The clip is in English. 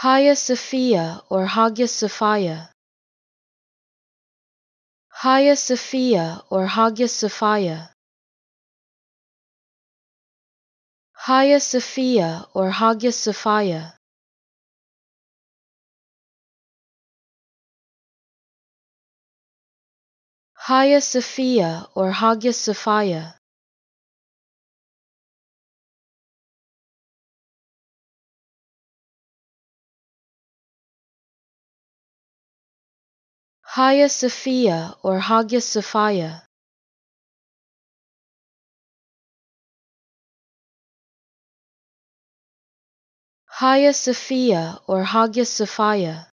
Haghia Sofia or Haghia Sofia. Haghia Sofia or Haghia Sofia. Haghia Sofia or Haghia Sofia. Haghia Sofia or Haghia Sofia. Haghia Sofia or Haghia Sofia. Haghia Sofia or Haghia Sofia.